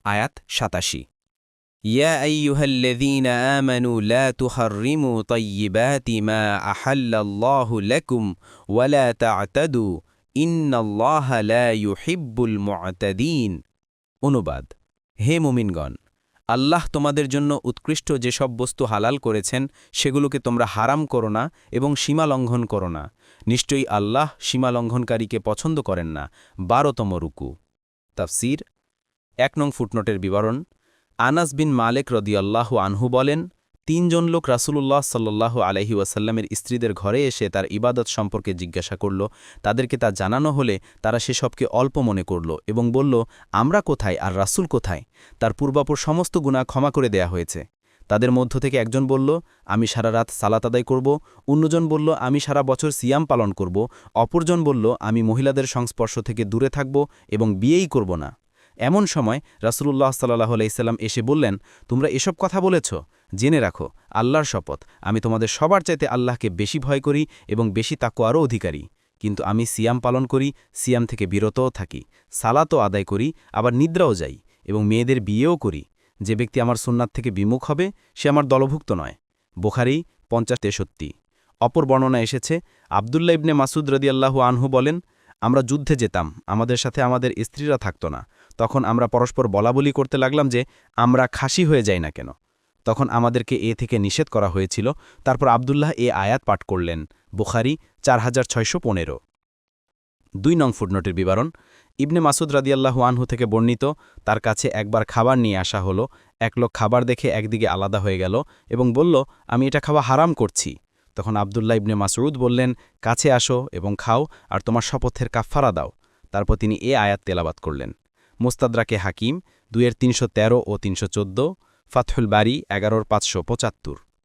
আয়াত ৮৭। ইয়া আইয়ুহাল্লাযীনা আমানু লা তুহাররিমু তাইয়্যিবাতি মা আহাল্লাল্লাহু লাকুম ওয়া লা তা'তাদু ইন্নাল্লাহা লা ইউহিব্বুল মু'তাদিন। অনুবাদ: হে মুমিনগণ, আল্লাহ তোমাদের জন্য উৎকৃষ্ট যেসব বস্তু হালাল করেছেন সেগুলোকে তোমরা হারাম করো না এবং সীমা লঙ্ঘন করো না। নিশ্চয়ই আল্লাহ সীমা লঙ্ঘনকারীকে পছন্দ করেন না। ১২তম রুকু। তাফসীর। ১ নং ফুটনোটের বিবরণ। আনাস বিন মালিক রাদিয়াল্লাহু আনহু বলেন, ৩ জন লোক রাসূলুল্লাহ সাল্লাল্লাহু আলাইহি ওয়াসাল্লামের স্ত্রীদের ঘরে এসে তার ইবাদত সম্পর্কে জিজ্ঞাসা করল। তাদেরকে তা জানানো হলে তারা সেসবকে অল্প মনে করল এবং বলল, আমরা কোথায় আর রাসূল কোথায়? তার পূর্বাপর সমস্ত গুনাহ ক্ষমা করে দেয়া হয়েছে। তাদের মধ্য থেকে একজন বলল, আমি সারা রাত সালাত আদায় করব। অন্যজন বলল, আমি সারা বছর সিয়াম পালন করব। অপরজন বলল, আমি মহিলাদের সংস্পর্শ থেকে দূরে থাকব এবং বিয়েই করব না। এমন সময় রাসূলুল্লাহ সাল্লাল্লাহু আলাইহি সাল্লাম এসে বললেন, তোমরা এসব কথা বলেছ? জেনে রাখো, আল্লাহর শপথ, আমি তোমাদের সবার চাইতে আল্লাহকে বেশি ভয় করি এবং বেশি তাকওয়ারও অধিকারী। কিন্তু আমি সিয়াম পালন করি, সিয়াম থেকে বিরতও থাকি, সালাতও আদায় করি, আবার নিদ্রাও যাই এবং মেয়েদের বিয়েও করি। যে ব্যক্তি আমার সুন্নাত থেকে বিমুখ হবে সে আমার দলভুক্ত নয়। বুখারী ৫০-৬৩। অপর বর্ণনা এসেছে, আব্দুল্লাহ ইবনে মাসুদ রাদিয়াল্লাহু আনহু বলেন, আমরা যুদ্ধে যেতাম, আমাদের সাথে আমাদের স্ত্রীরা থাকত না। তখন আমরা পরস্পর বলাবলি করতে লাগলাম যে আমরা খাসি হয়ে যাই না কেন। তখন আমাদেরকে এ থেকে নিষেধ করা হয়েছিল। তারপর আব্দুল্লাহ এ আয়াত পাঠ করলেন। বুখারী ৪৬১৫। ২ নং ফুটনোটের বিবরণ। ইবনে মাসুদ রাদিয়াল্লাহু আনহু থেকে বর্ণিত, তার কাছে একবার খাবার নিয়ে আসা হলো। এক লোক খাবার দেখে একদিকে আলাদা হয়ে গেল এবং বলল, আমি এটা খাওয়া হারাম করছি। তখন আব্দুল্লাহ ইবনে মাসউদ বললেন, কাছে আসো এবং খাও আর তোমার শপথের কাফফারা দাও। তারপর তিনি এ আয়াত তেলাওয়াত করলেন। মুস্তাদরাকে হাকিম ২-৩১৩ ও ৩১৪, ফাতহুল বারী ১১-৫৭৫।